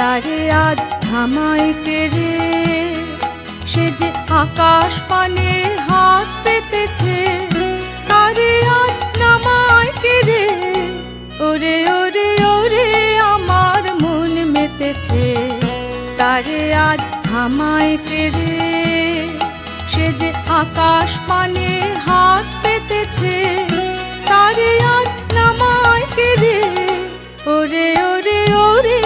তারে আজ থামায় কে রে, সে যে আকাশ পানে হাত পেতেছে, তারে আজ নামায় কে রে। ওরে ওরে ওরে আমার মন মেতেছে, তারে আজ থামায় কে রে, সে যে আকাশ পানে হাত পেতেছে, তারে আজ নামায় কে রে। ওরে ওরে ওরে